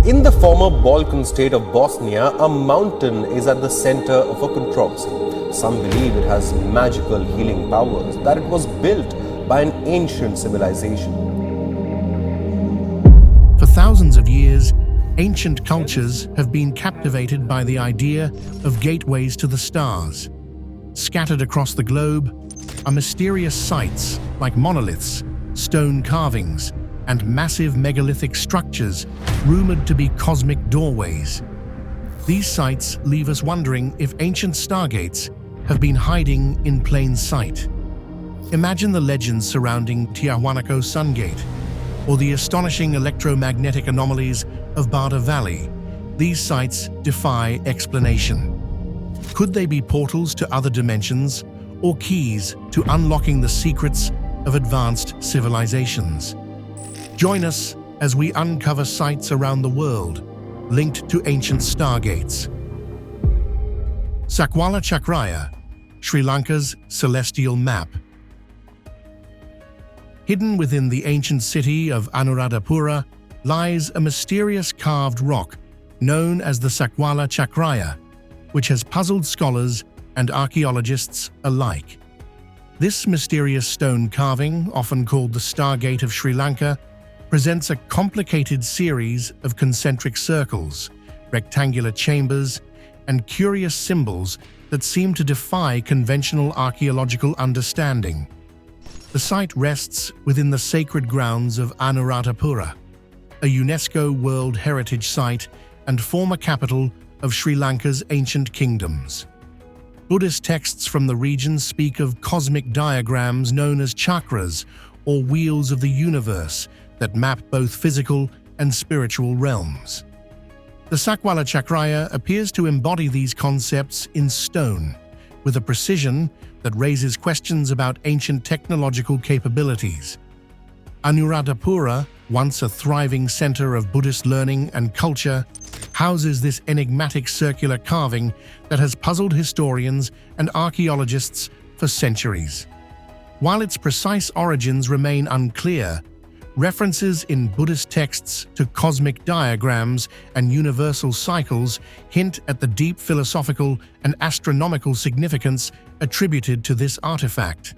In the former Balkan state of Bosnia, a mountain is at the center of a controversy. Some believe it has magical healing powers, that it was built by an ancient civilization. For thousands of years, ancient cultures have been captivated by the idea of gateways to the stars. Scattered across the globe are mysterious sites like monoliths, stone carvings, and massive megalithic structures rumored to be cosmic doorways. These sites leave us wondering if ancient stargates have been hiding in plain sight. Imagine the legends surrounding Tiahuanaco Sun Gate, or the astonishing electromagnetic anomalies of Bada Valley. These sites defy explanation. Could they be portals to other dimensions, or keys to unlocking the secrets of advanced civilizations? Join us as we uncover sites around the world linked to ancient stargates. Sakwala Chakraya, Sri Lanka's celestial map. Hidden within the ancient city of Anuradhapura lies a mysterious carved rock known as the Sakwala Chakraya, which has puzzled scholars and archaeologists alike. This mysterious stone carving, often called the Stargate of Sri Lanka, presents a complicated series of concentric circles, rectangular chambers, and curious symbols that seem to defy conventional archaeological understanding. The site rests within the sacred grounds of Anuradhapura, a UNESCO World Heritage Site and former capital of Sri Lanka's ancient kingdoms. Buddhist texts from the region speak of cosmic diagrams known as chakras, or wheels of the universe, that map both physical and spiritual realms. The Sakwala Chakraya appears to embody these concepts in stone, with a precision that raises questions about ancient technological capabilities. Anuradhapura, once a thriving center of Buddhist learning and culture, houses this enigmatic circular carving that has puzzled historians and archaeologists for centuries. While its precise origins remain unclear, references in Buddhist texts to cosmic diagrams and universal cycles hint at the deep philosophical and astronomical significance attributed to this artifact.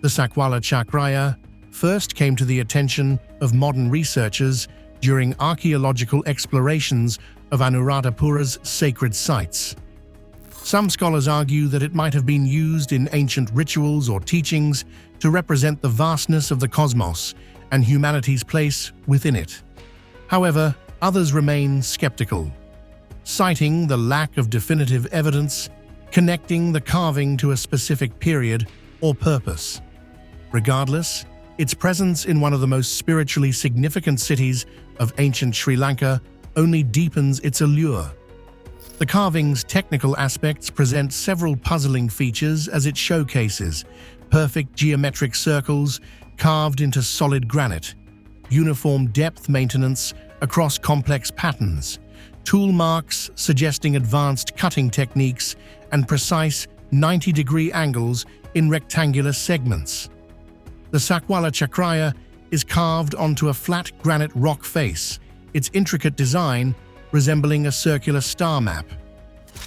The Sakwala Chakraya first came to the attention of modern researchers during archaeological explorations of Anuradhapura's sacred sites. Some scholars argue that it might have been used in ancient rituals or teachings to represent the vastness of the cosmos and humanity's place within it. However, others remain skeptical, citing the lack of definitive evidence connecting the carving to a specific period or purpose. Regardless, its presence in one of the most spiritually significant cities of ancient Sri Lanka only deepens its allure. The carving's technical aspects present several puzzling features as it showcases perfect geometric circles carved into solid granite, uniform depth maintenance across complex patterns, tool marks suggesting advanced cutting techniques, and precise 90-degree angles in rectangular segments. The Sakwala Chakraya is carved onto a flat granite rock face, its intricate design resembling a circular star map.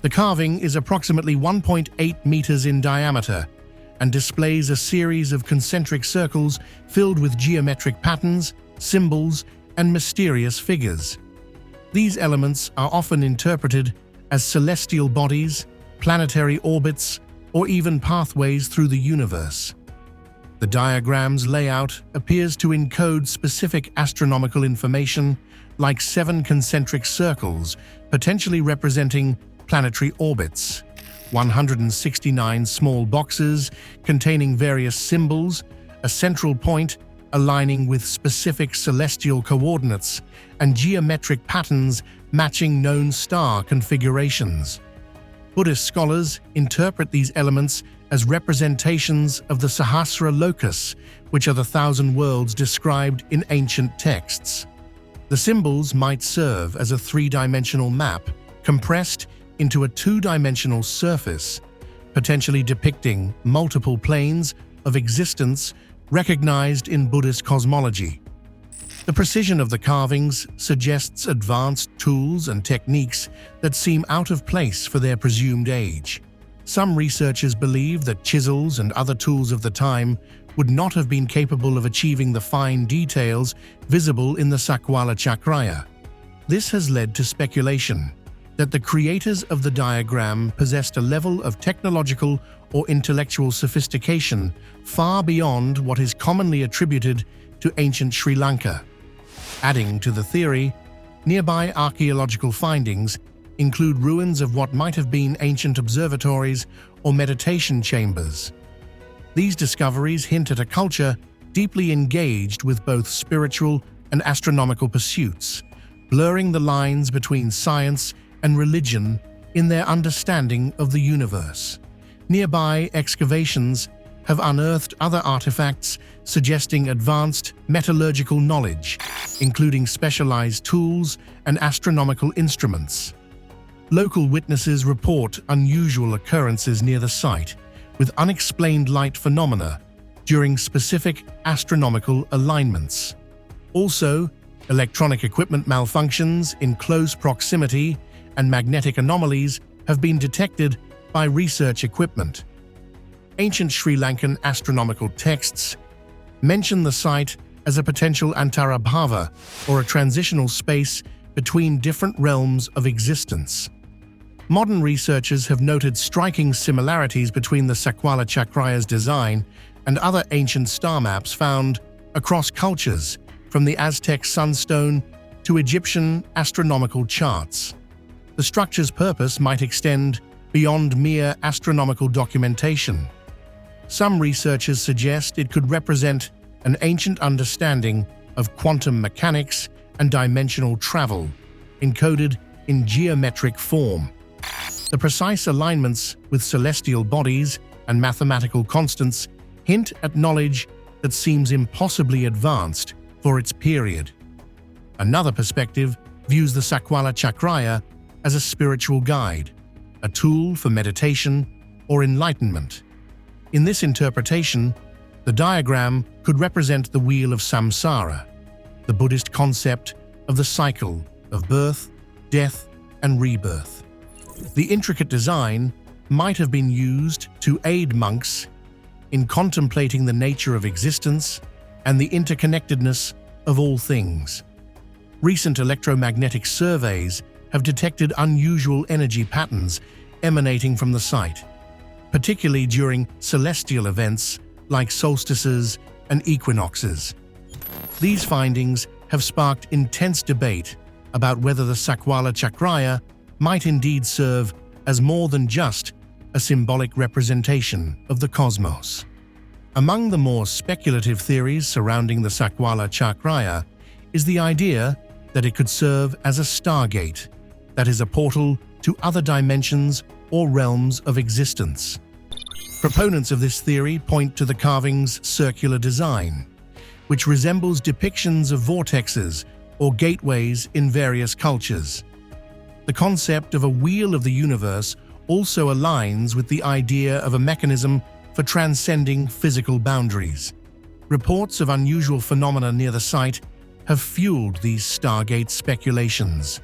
The carving is approximately 1.8 meters in diameter and displays a series of concentric circles filled with geometric patterns, symbols, and mysterious figures. These elements are often interpreted as celestial bodies, planetary orbits, or even pathways through the universe. The diagram's layout appears to encode specific astronomical information, like 7 concentric circles, potentially representing planetary orbits, 169 small boxes containing various symbols, a central point aligning with specific celestial coordinates, and geometric patterns matching known star configurations. Buddhist scholars interpret these elements as representations of the Sahasrara Lokas, which are the 1,000 worlds described in ancient texts. The symbols might serve as a 3-dimensional map, compressed into a 2-dimensional surface, potentially depicting multiple planes of existence recognized in Buddhist cosmology. The precision of the carvings suggests advanced tools and techniques that seem out of place for their presumed age. Some researchers believe that chisels and other tools of the time would not have been capable of achieving the fine details visible in the Sakwala Chakraya. This has led to speculation that the creators of the diagram possessed a level of technological or intellectual sophistication far beyond what is commonly attributed to ancient Sri Lanka. Adding to the theory, nearby archaeological findings include ruins of what might have been ancient observatories or meditation chambers. These discoveries hint at a culture deeply engaged with both spiritual and astronomical pursuits, blurring the lines between science and religion in their understanding of the universe. Nearby excavations have unearthed other artifacts suggesting advanced metallurgical knowledge, including specialized tools and astronomical instruments. Local witnesses report unusual occurrences near the site, with unexplained light phenomena during specific astronomical alignments. Also, electronic equipment malfunctions in close proximity and magnetic anomalies have been detected by research equipment. Ancient Sri Lankan astronomical texts mention the site as a potential antarabhava, or a transitional space between different realms of existence. Modern researchers have noted striking similarities between the Sakwala Chakraya's design and other ancient star maps found across cultures, from the Aztec sunstone to Egyptian astronomical charts. The structure's purpose might extend beyond mere astronomical documentation. Some researchers suggest it could represent an ancient understanding of quantum mechanics and dimensional travel, encoded in geometric form. The precise alignments with celestial bodies and mathematical constants hint at knowledge that seems impossibly advanced for its period. Another perspective views the Sakwala Chakraya as a spiritual guide, a tool for meditation or enlightenment. In this interpretation, the diagram could represent the wheel of samsara, the Buddhist concept of the cycle of birth, death, and rebirth. The intricate design might have been used to aid monks in contemplating the nature of existence and the interconnectedness of all things. Recent electromagnetic surveys have detected unusual energy patterns emanating from the site, particularly during celestial events like solstices and equinoxes. These findings have sparked intense debate about whether the Sakwala Chakraya might indeed serve as more than just a symbolic representation of the cosmos. Among the more speculative theories surrounding the Sakwala Chakraya is the idea that it could serve as a stargate, that is, a portal to other dimensions or realms of existence. Proponents of this theory point to the carving's circular design, which resembles depictions of vortexes or gateways in various cultures. The concept of a wheel of the universe also aligns with the idea of a mechanism for transcending physical boundaries. Reports of unusual phenomena near the site have fueled these Stargate speculations.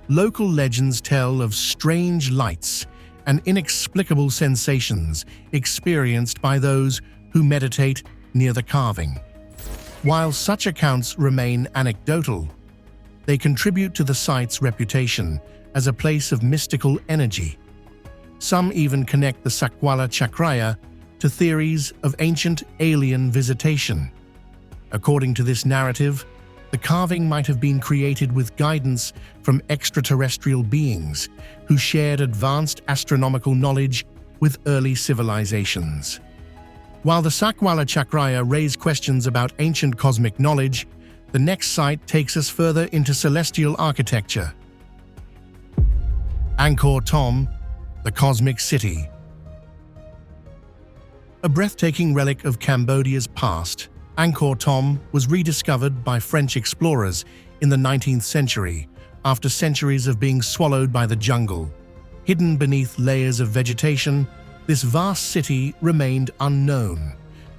Local legends tell of strange lights and inexplicable sensations experienced by those who meditate near the carving. While such accounts remain anecdotal, they contribute to the site's reputation as a place of mystical energy. Some even connect the Sakwala Chakraya to theories of ancient alien visitation. According to this narrative, the carving might have been created with guidance from extraterrestrial beings who shared advanced astronomical knowledge with early civilizations. While the Sakwala Chakraya raise questions about ancient cosmic knowledge, the next site takes us further into celestial architecture. Angkor Thom, the Cosmic City. A breathtaking relic of Cambodia's past, Angkor Thom was rediscovered by French explorers in the 19th century after centuries of being swallowed by the jungle. Hidden beneath layers of vegetation, this vast city remained unknown,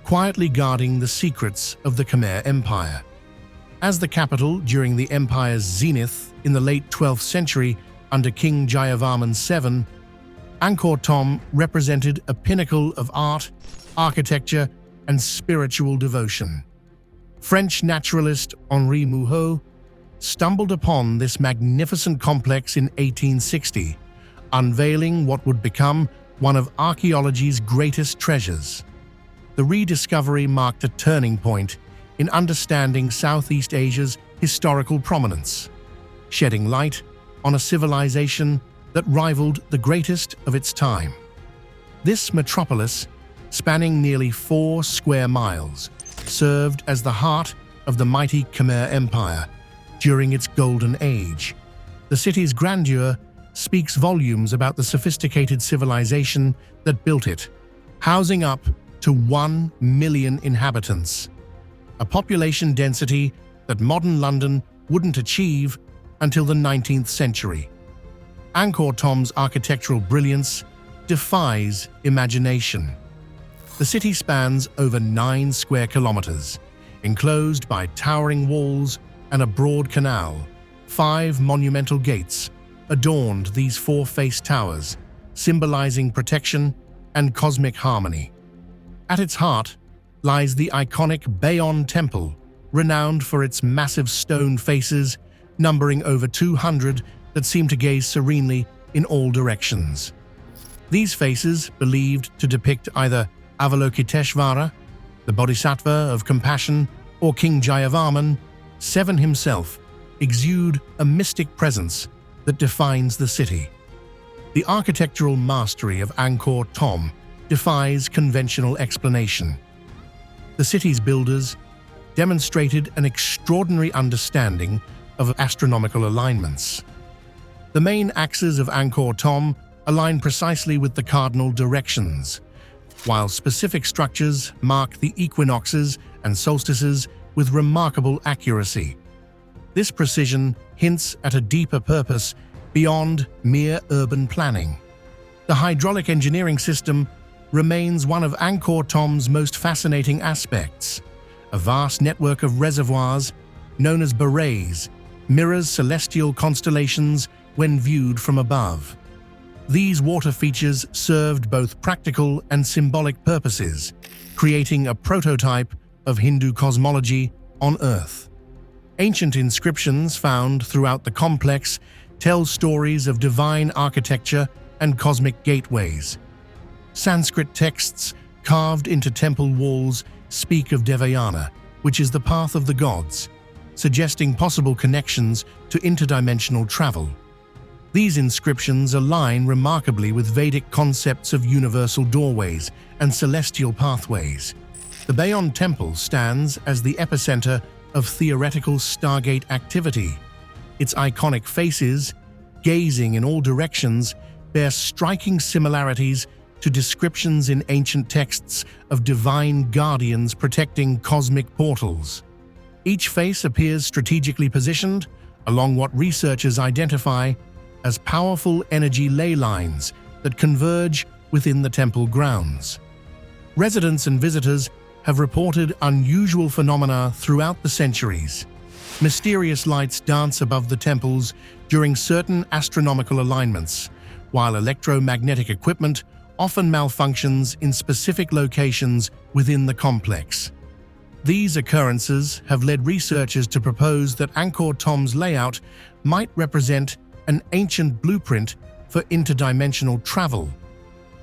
quietly guarding the secrets of the Khmer Empire. As the capital during the empire's zenith in the late 12th century under King Jayavarman VII, Angkor Thom represented a pinnacle of art, architecture, and spiritual devotion. French naturalist Henri Mouhot stumbled upon this magnificent complex in 1860, unveiling what would become one of archaeology's greatest treasures. The rediscovery marked a turning point in understanding Southeast Asia's historical prominence, shedding light on a civilization that rivaled the greatest of its time. This metropolis, spanning nearly 4 square miles, served as the heart of the mighty Khmer Empire during its golden age. The city's grandeur speaks volumes about the sophisticated civilization that built it, housing up to 1 million inhabitants, a population density that modern London wouldn't achieve until the 19th century. Angkor Thom's architectural brilliance defies imagination. The city spans over 9 square kilometers, enclosed by towering walls and a broad canal. 5 monumental gates adorned these 4-faced towers, symbolizing protection and cosmic harmony. At its heart lies the iconic Bayon Temple, renowned for its massive stone faces, numbering over 200 that seem to gaze serenely in all directions. These faces, believed to depict either Avalokiteshvara, the Bodhisattva of compassion, or King Jayavarman VII himself, exude a mystic presence that defines the city. The architectural mastery of Angkor Thom defies conventional explanation. The city's builders demonstrated an extraordinary understanding of astronomical alignments. The main axes of Angkor Thom align precisely with the cardinal directions, while specific structures mark the equinoxes and solstices with remarkable accuracy. This precision hints at a deeper purpose beyond mere urban planning. The hydraulic engineering system remains one of Angkor Thom's most fascinating aspects. A vast network of reservoirs, known as barrays, mirrors celestial constellations when viewed from above. These water features served both practical and symbolic purposes, creating a prototype of Hindu cosmology on Earth. Ancient inscriptions found throughout the complex tell stories of divine architecture and cosmic gateways. Sanskrit texts carved into temple walls speak of Devayana, which is the path of the gods, suggesting possible connections to interdimensional travel. These inscriptions align remarkably with Vedic concepts of universal doorways and celestial pathways. The Bayon Temple stands as the epicenter of theoretical Stargate activity. Its iconic faces, gazing in all directions, bear striking similarities to descriptions in ancient texts of divine guardians protecting cosmic portals. Each face appears strategically positioned along what researchers identify as powerful energy ley lines that converge within the temple grounds. Residents and visitors have reported unusual phenomena throughout the centuries. Mysterious lights dance above the temples during certain astronomical alignments, while electromagnetic equipment often malfunctions in specific locations within the complex. These occurrences have led researchers to propose that Angkor Thom's layout might represent an ancient blueprint for interdimensional travel.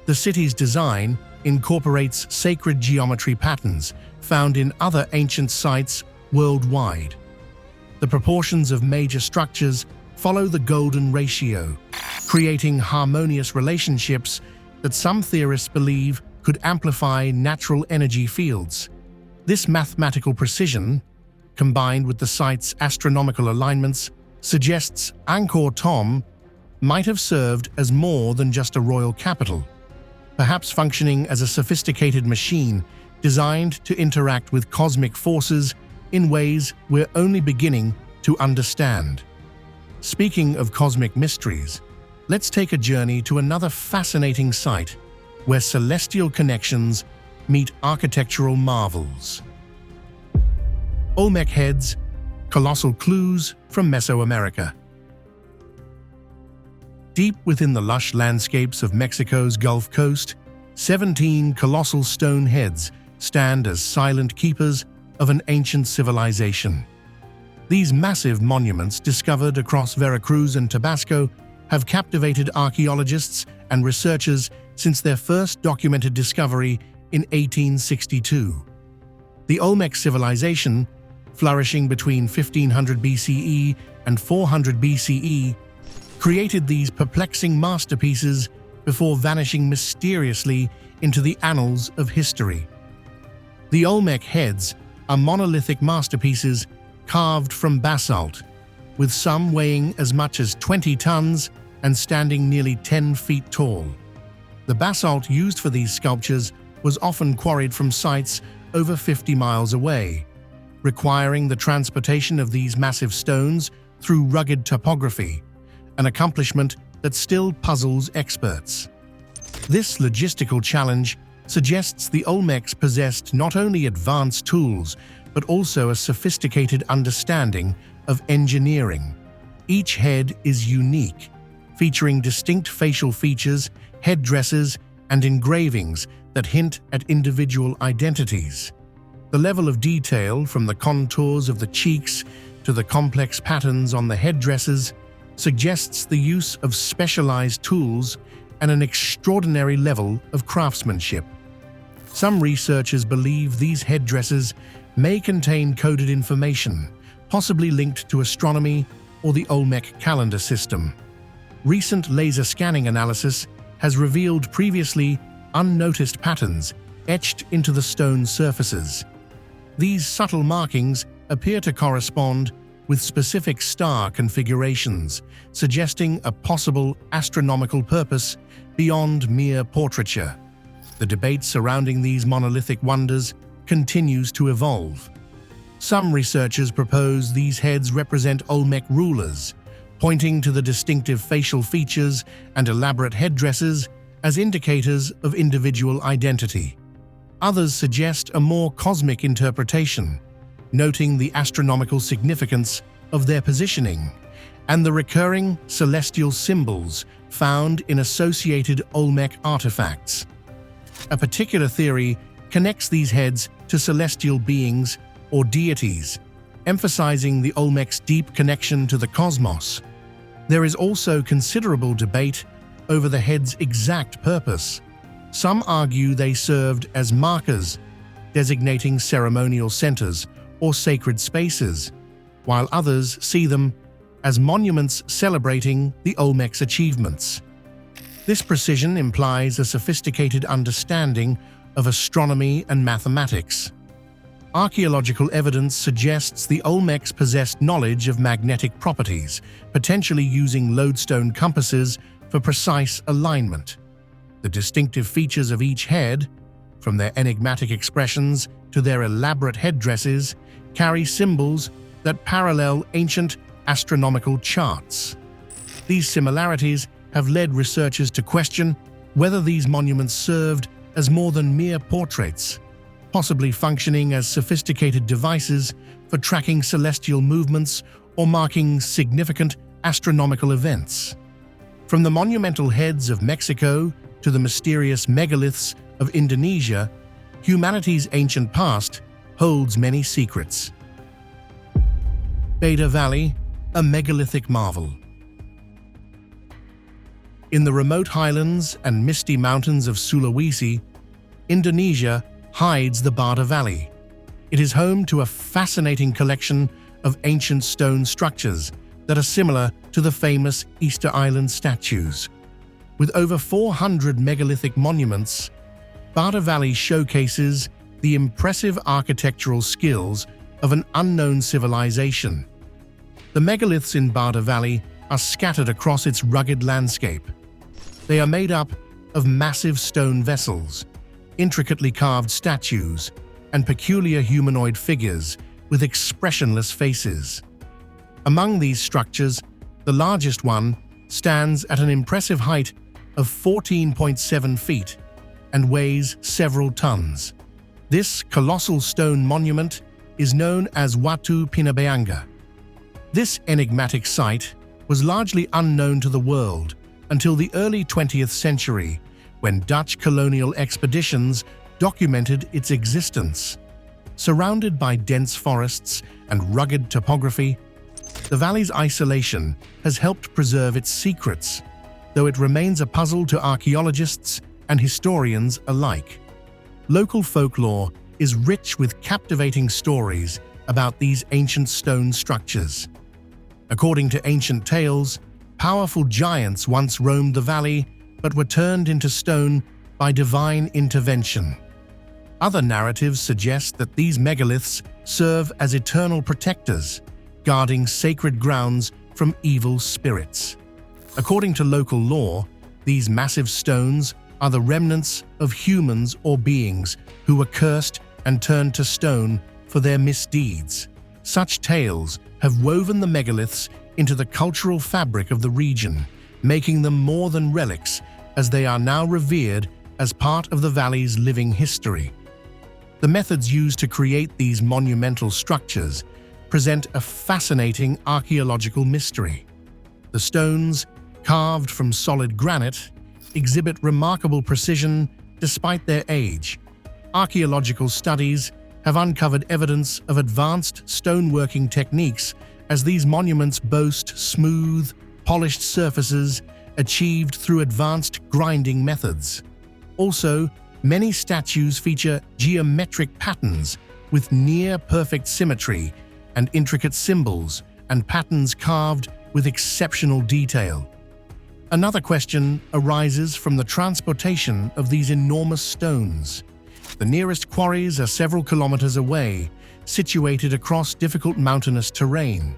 The city's design incorporates sacred geometry patterns found in other ancient sites worldwide. The proportions of major structures follow the golden ratio, creating harmonious relationships that some theorists believe could amplify natural energy fields. This mathematical precision, combined with the site's astronomical alignments, suggests Angkor Thom might have served as more than just a royal capital, perhaps functioning as a sophisticated machine designed to interact with cosmic forces in ways we're only beginning to understand. Speaking of cosmic mysteries, let's take a journey to another fascinating site where celestial connections meet architectural marvels. Olmec heads, colossal clues from Mesoamerica. Deep within the lush landscapes of Mexico's Gulf Coast, 17 colossal stone heads stand as silent keepers of an ancient civilization. These massive monuments, discovered across Veracruz and Tabasco, have captivated archaeologists and researchers since their first documented discovery in 1862. The Olmec civilization, flourishing between 1500 BCE and 400 BCE, created these perplexing masterpieces before vanishing mysteriously into the annals of history. The Olmec heads are monolithic masterpieces carved from basalt, with some weighing as much as 20 tons and standing nearly 10 feet tall. The basalt used for these sculptures was often quarried from sites over 50 miles away, requiring the transportation of these massive stones through rugged topography, an accomplishment that still puzzles experts. This logistical challenge suggests the Olmecs possessed not only advanced tools, but also a sophisticated understanding of engineering. Each head is unique, featuring distinct facial features, headdresses, and engravings that hint at individual identities. The level of detail, from the contours of the cheeks to the complex patterns on the headdresses, suggests the use of specialized tools and an extraordinary level of craftsmanship. Some researchers believe these headdresses may contain coded information, possibly linked to astronomy or the Olmec calendar system. Recent laser scanning analysis has revealed previously unnoticed patterns etched into the stone surfaces. These subtle markings appear to correspond with specific star configurations, suggesting a possible astronomical purpose beyond mere portraiture. The debate surrounding these monolithic wonders continues to evolve. Some researchers propose these heads represent Olmec rulers, pointing to the distinctive facial features and elaborate headdresses as indicators of individual identity. Others suggest a more cosmic interpretation, noting the astronomical significance of their positioning and the recurring celestial symbols found in associated Olmec artifacts. A particular theory connects these heads to celestial beings or deities, emphasizing the Olmec's deep connection to the cosmos. There is also considerable debate over the head's exact purpose. Some argue they served as markers, designating ceremonial centers or sacred spaces, while others see them as monuments celebrating the Olmec's achievements. This precision implies a sophisticated understanding of astronomy and mathematics. Archaeological evidence suggests the Olmecs possessed knowledge of magnetic properties, potentially using lodestone compasses for precise alignment. The distinctive features of each head, from their enigmatic expressions to their elaborate headdresses, carry symbols that parallel ancient astronomical charts. These similarities have led researchers to question whether these monuments served as more than mere portraits, possibly functioning as sophisticated devices for tracking celestial movements or marking significant astronomical events. From the monumental heads of Mexico to the mysterious megaliths of Indonesia, humanity's ancient past holds many secrets. Bada Valley, a megalithic marvel. In the remote highlands and misty mountains of Sulawesi, Indonesia hides the Bada Valley. It is home to a fascinating collection of ancient stone structures that are similar to the famous Easter Island statues. With over 400 megalithic monuments, Bada Valley showcases the impressive architectural skills of an unknown civilization. The megaliths in Bada Valley are scattered across its rugged landscape. They are made up of massive stone vessels, intricately carved statues, and peculiar humanoid figures with expressionless faces. Among these structures, the largest one stands at an impressive height of 14.7 feet and weighs several tons. This colossal stone monument is known as Watu Pinabayanga, This enigmatic site was largely unknown to the world until the early 20th century, when Dutch colonial expeditions documented its existence. Surrounded by dense forests and rugged topography, the valley's isolation has helped preserve its secrets, though it remains a puzzle to archaeologists and historians alike. Local folklore is rich with captivating stories about these ancient stone structures. According to ancient tales, powerful giants once roamed the valley but were turned into stone by divine intervention. Other narratives suggest that these megaliths serve as eternal protectors, guarding sacred grounds from evil spirits. According to local lore, these massive stones are the remnants of humans or beings who were cursed and turned to stone for their misdeeds. Such tales have woven the megaliths into the cultural fabric of the region, making them more than relics, as they are now revered as part of the valley's living history. The methods used to create these monumental structures present a fascinating archaeological mystery. The stones, carved from solid granite, exhibit remarkable precision despite their age. Archaeological studies have uncovered evidence of advanced stoneworking techniques, as these monuments boast smooth, polished surfaces achieved through advanced grinding methods. Also, many statues feature geometric patterns with near-perfect symmetry and intricate symbols and patterns carved with exceptional detail. Another question arises from the transportation of these enormous stones. The nearest quarries are several kilometers away, situated across difficult mountainous terrain.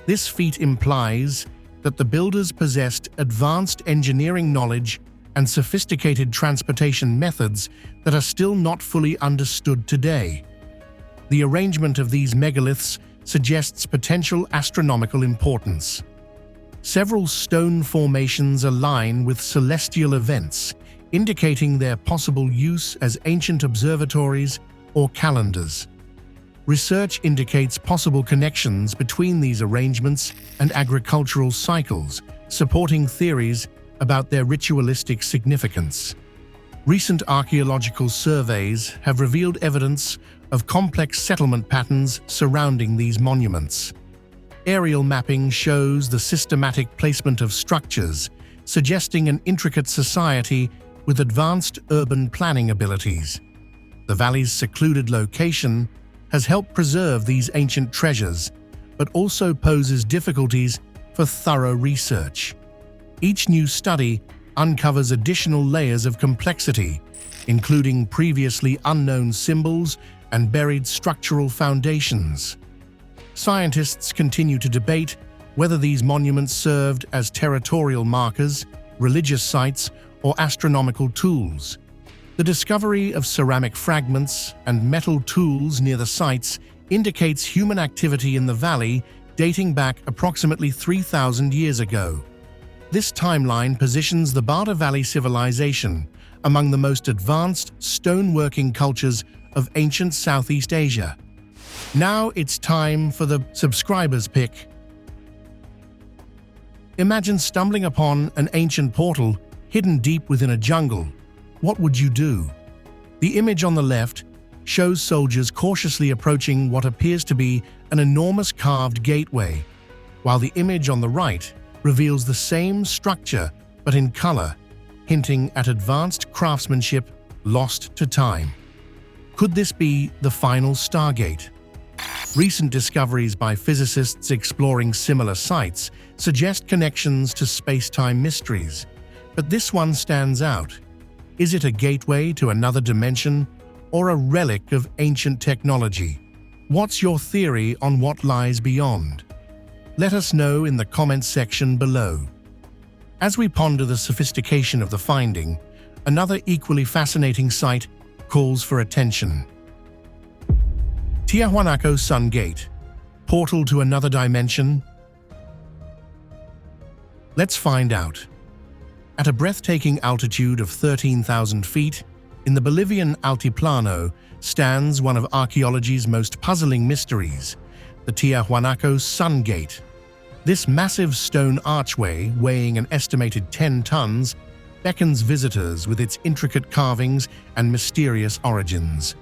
This feat implies that the builders possessed advanced engineering knowledge and sophisticated transportation methods that are still not fully understood today. The arrangement of these megaliths suggests potential astronomical importance. Several stone formations align with celestial events, indicating their possible use as ancient observatories or calendars. Research indicates possible connections between these arrangements and agricultural cycles, supporting theories about their ritualistic significance. Recent archaeological surveys have revealed evidence of complex settlement patterns surrounding these monuments. Aerial mapping shows the systematic placement of structures, suggesting an intricate society with advanced urban planning abilities. The valley's secluded location has helped preserve these ancient treasures, but also poses difficulties for thorough research. Each new study uncovers additional layers of complexity, including previously unknown symbols and buried structural foundations. Scientists continue to debate whether these monuments served as territorial markers, religious sites, or astronomical tools. The discovery of ceramic fragments and metal tools near the sites indicates human activity in the valley dating back approximately 3,000 years ago. This timeline positions the Bada Valley civilization among the most advanced stoneworking cultures of ancient Southeast Asia. Now it's time for the subscriber's pick. Imagine stumbling upon an ancient portal hidden deep within a jungle. What would you do? The image on the left shows soldiers cautiously approaching what appears to be an enormous carved gateway, while the image on the right reveals the same structure but in color, hinting at advanced craftsmanship lost to time. Could this be the final Stargate? Recent discoveries by physicists exploring similar sites suggest connections to space-time mysteries, but this one stands out. Is it a gateway to another dimension or a relic of ancient technology? What's your theory on what lies beyond? Let us know in the comments section below. As we ponder the sophistication of the finding, another equally fascinating site calls for attention. Tiahuanaco Sun Gate, portal to another dimension? Let's find out. At a breathtaking altitude of 13,000 feet, in the Bolivian Altiplano stands one of archaeology's most puzzling mysteries, the Tiahuanaco Sun Gate. This massive stone archway, weighing an estimated 10 tons, beckons visitors with its intricate carvings and mysterious origins.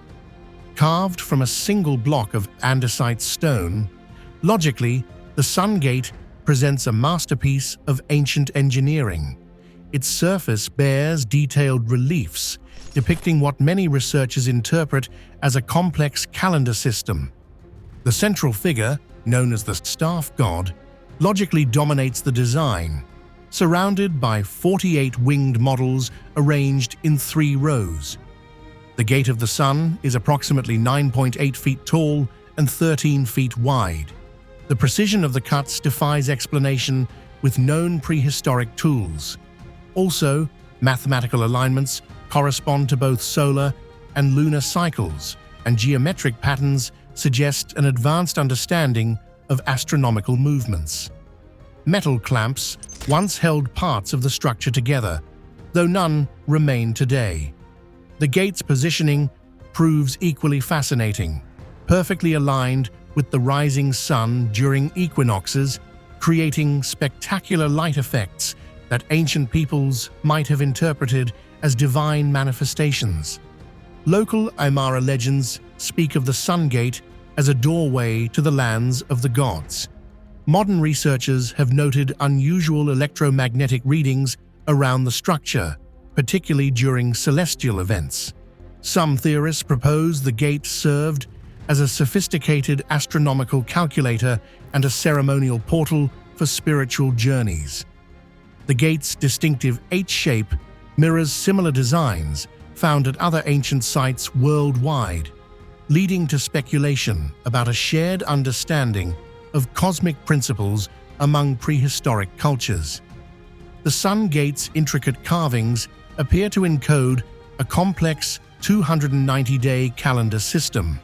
Carved from a single block of andesite stone, logically, the Sun Gate presents a masterpiece of ancient engineering. Its surface bears detailed reliefs, depicting what many researchers interpret as a complex calendar system. The central figure, known as the staff god, logically dominates the design, surrounded by 48 winged models arranged in 3 rows. The Gate of the Sun is approximately 9.8 feet tall and 13 feet wide. The precision of the cuts defies explanation with known prehistoric tools. Also, mathematical alignments correspond to both solar and lunar cycles, and geometric patterns suggest an advanced understanding of astronomical movements. Metal clamps once held parts of the structure together, though none remain today. The gate's positioning proves equally fascinating, perfectly aligned with the rising sun during equinoxes, creating spectacular light effects that ancient peoples might have interpreted as divine manifestations. Local Aymara legends speak of the Sun Gate as a doorway to the lands of the gods. Modern researchers have noted unusual electromagnetic readings around the structure, particularly during celestial events. Some theorists propose the gate served as a sophisticated astronomical calculator and a ceremonial portal for spiritual journeys. The gate's distinctive H-shape mirrors similar designs found at other ancient sites worldwide, leading to speculation about a shared understanding of cosmic principles among prehistoric cultures. The Sun Gate's intricate carvings appear to encode a complex 290-day calendar system.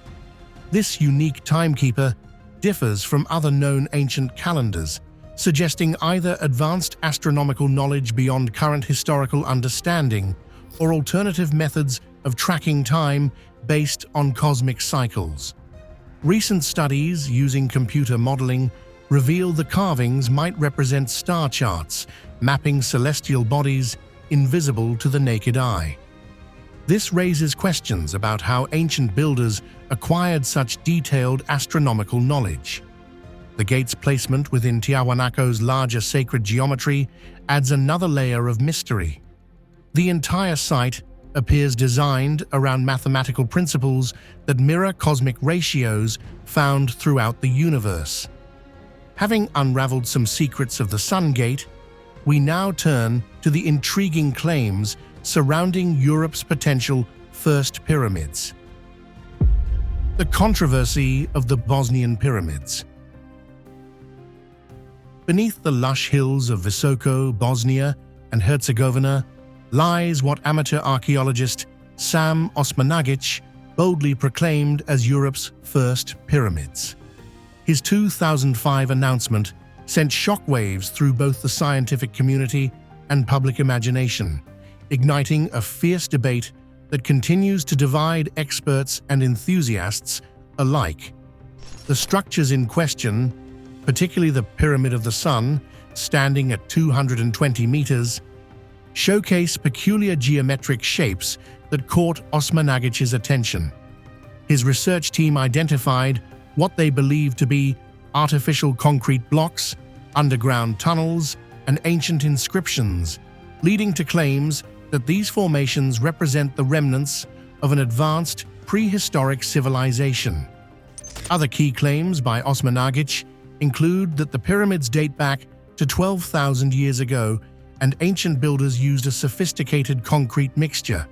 This unique timekeeper differs from other known ancient calendars, suggesting either advanced astronomical knowledge beyond current historical understanding or alternative methods of tracking time based on cosmic cycles. Recent studies using computer modeling reveal the carvings might represent star charts, mapping celestial bodies invisible to the naked eye. This raises questions about how ancient builders acquired such detailed astronomical knowledge. The gate's placement within Tiahuanaco's larger sacred geometry adds another layer of mystery. The entire site appears designed around mathematical principles that mirror cosmic ratios found throughout the universe. Having unraveled some secrets of the Sun Gate, we now turn to the intriguing claims surrounding Europe's potential first pyramids. The controversy of the Bosnian pyramids. Beneath the lush hills of Visoko, Bosnia and Herzegovina, lies what amateur archaeologist Sam Osmanagic boldly proclaimed as Europe's first pyramids. His 2005 announcement sent shockwaves through both the scientific community and public imagination, igniting a fierce debate that continues to divide experts and enthusiasts alike. The structures in question, particularly the Pyramid of the Sun, standing at 220 meters, showcase peculiar geometric shapes that caught Osmanagic's attention. His research team identified what they believed to be artificial concrete blocks, underground tunnels, and ancient inscriptions, leading to claims that these formations represent the remnants of an advanced prehistoric civilization. Other key claims by Osmanagic include that the pyramids date back to 12,000 years ago and ancient builders used a sophisticated concrete mixture.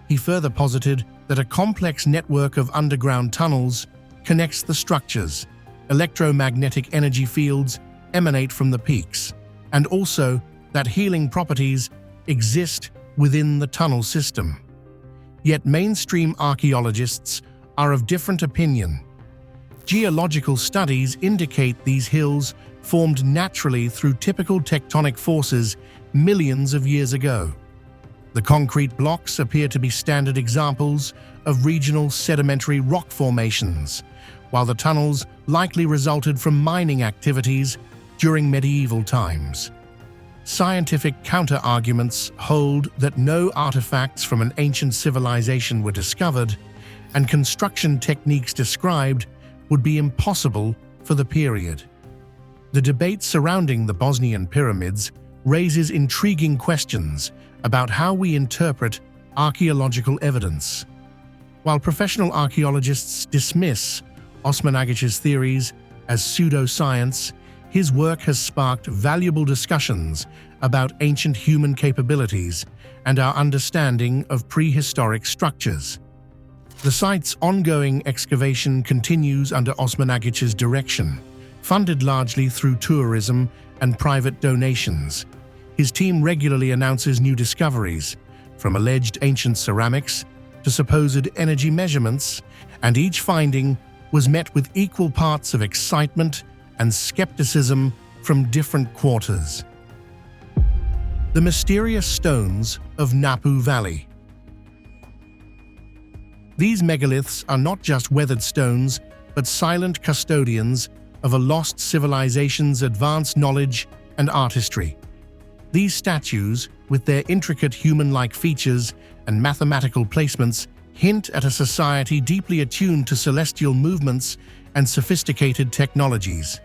He further posited that a complex network of underground tunnels connects the structures. Electromagnetic energy fields emanate from the peaks, and also that healing properties exist within the tunnel system. Yet mainstream archaeologists are of different opinion. Geological studies indicate these hills formed naturally through typical tectonic forces millions of years ago. The concrete blocks appear to be standard examples of regional sedimentary rock formations, while the tunnels likely resulted from mining activities during medieval times. Scientific counter-arguments hold that no artifacts from an ancient civilization were discovered, and construction techniques described would be impossible for the period. The debate surrounding the Bosnian pyramids raises intriguing questions about how we interpret archaeological evidence. While professional archaeologists dismiss Osmanagic's theories as pseudoscience, his work has sparked valuable discussions about ancient human capabilities and our understanding of prehistoric structures. The site's ongoing excavation continues under Osmanagic's direction, funded largely through tourism and private donations. His team regularly announces new discoveries, from alleged ancient ceramics to supposed energy measurements, and each finding was met with equal parts of excitement and skepticism from different quarters. The mysterious stones of Napu Valley. These megaliths are not just weathered stones, but silent custodians of a lost civilization's advanced knowledge and artistry. These statues, with their intricate human-like features and mathematical placements, hint at a society deeply attuned to celestial movements and sophisticated technologies.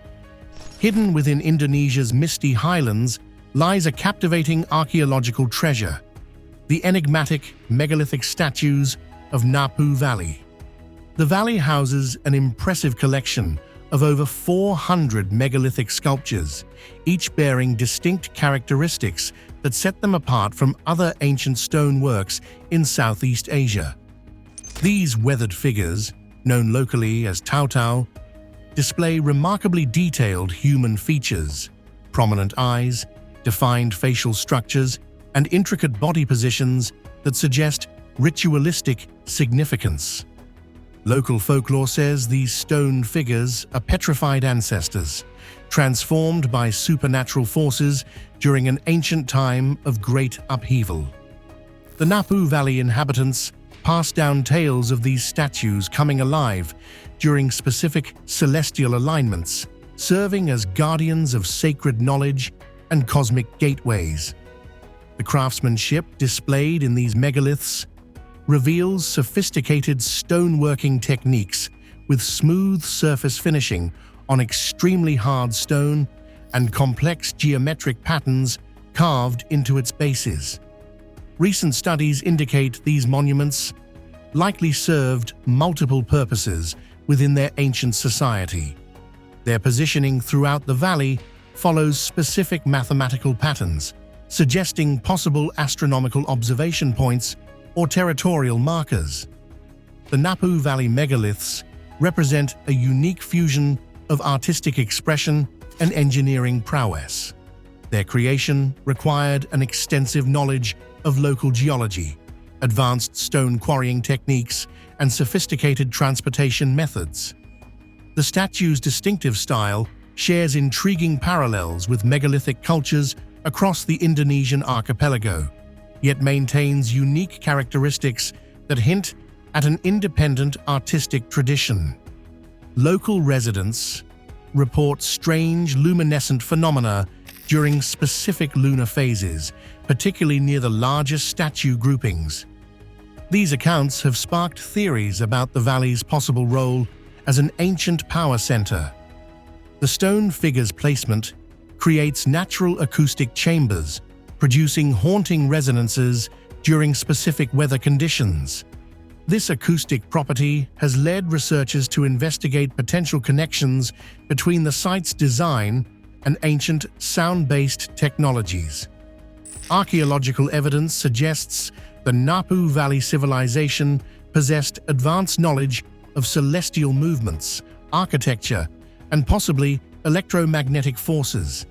Hidden within Indonesia's misty highlands lies a captivating archaeological treasure, the enigmatic megalithic statues of Napu Valley. The valley houses an impressive collection of over 400 megalithic sculptures, each bearing distinct characteristics that set them apart from other ancient stone works in Southeast Asia. These weathered figures, known locally as Tautau, display remarkably detailed human features, prominent eyes, defined facial structures, and intricate body positions that suggest ritualistic significance. Local folklore says these stone figures are petrified ancestors, transformed by supernatural forces during an ancient time of great upheaval. The Napu Valley inhabitants pass down tales of these statues coming alive during specific celestial alignments, serving as guardians of sacred knowledge and cosmic gateways. The craftsmanship displayed in these megaliths reveals sophisticated stoneworking techniques with smooth surface finishing on extremely hard stone and complex geometric patterns carved into its bases. Recent studies indicate these monuments likely served multiple purposes within their ancient society. Their positioning throughout the valley follows specific mathematical patterns, suggesting possible astronomical observation points or territorial markers. The Napu Valley megaliths represent a unique fusion of artistic expression and engineering prowess. Their creation required an extensive knowledge of local geology, advanced stone quarrying techniques, and sophisticated transportation methods. The statue's distinctive style shares intriguing parallels with megalithic cultures across the Indonesian archipelago, yet maintains unique characteristics that hint at an independent artistic tradition. Local residents report strange luminescent phenomena during specific lunar phases, particularly near the largest statue groupings. These accounts have sparked theories about the valley's possible role as an ancient power center. The stone figure's placement creates natural acoustic chambers, producing haunting resonances during specific weather conditions. This acoustic property has led researchers to investigate potential connections between the site's design and ancient sound-based technologies. Archaeological evidence suggests the Napu Valley civilization possessed advanced knowledge of celestial movements, architecture, and possibly electromagnetic forces.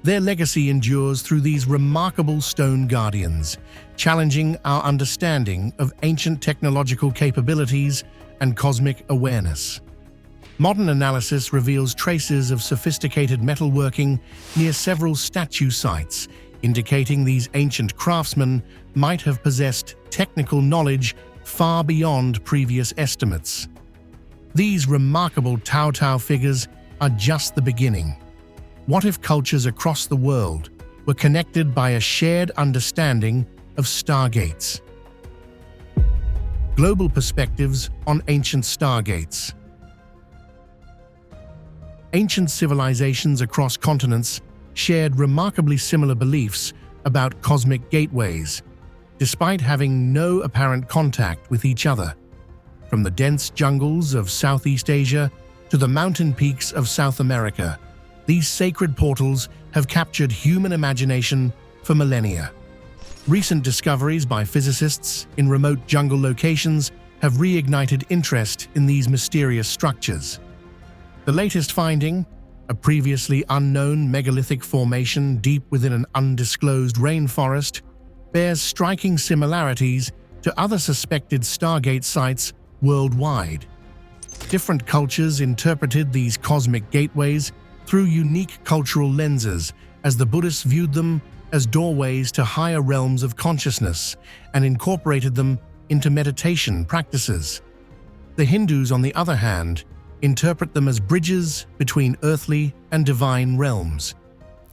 Their legacy endures through these remarkable stone guardians, challenging our understanding of ancient technological capabilities and cosmic awareness. Modern analysis reveals traces of sophisticated metalworking near several statue sites, indicating these ancient craftsmen might have possessed technical knowledge far beyond previous estimates. These remarkable Tautau figures are just the beginning. What if cultures across the world were connected by a shared understanding of stargates? Global perspectives on ancient stargates. Ancient civilizations across continents shared remarkably similar beliefs about cosmic gateways, despite having no apparent contact with each other. From the dense jungles of Southeast Asia to the mountain peaks of South America, these sacred portals have captured human imagination for millennia. Recent discoveries by physicists in remote jungle locations have reignited interest in these mysterious structures. The latest finding, a previously unknown megalithic formation deep within an undisclosed rainforest, bears striking similarities to other suspected Stargate sites worldwide. Different cultures interpreted these cosmic gateways through unique cultural lenses, as the Buddhists viewed them as doorways to higher realms of consciousness and incorporated them into meditation practices. The Hindus, on the other hand, interpret them as bridges between earthly and divine realms.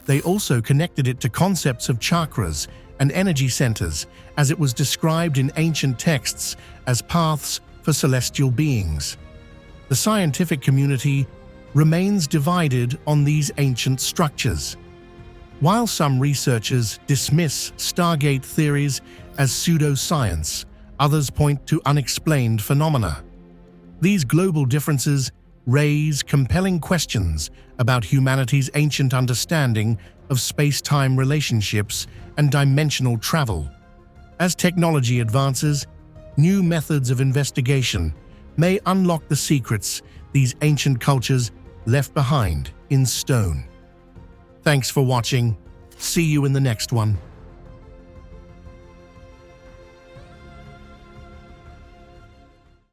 They also connected it to concepts of chakras and energy centers, as it was described in ancient texts as paths for celestial beings. The scientific community remains divided on these ancient structures. While some researchers dismiss Stargate theories as pseudoscience, others point to unexplained phenomena. These global differences raise compelling questions about humanity's ancient understanding of space-time relationships and dimensional travel. As technology advances, new methods of investigation may unlock the secrets these ancient cultures left behind in stone. Thanks for watching. See you in the next one.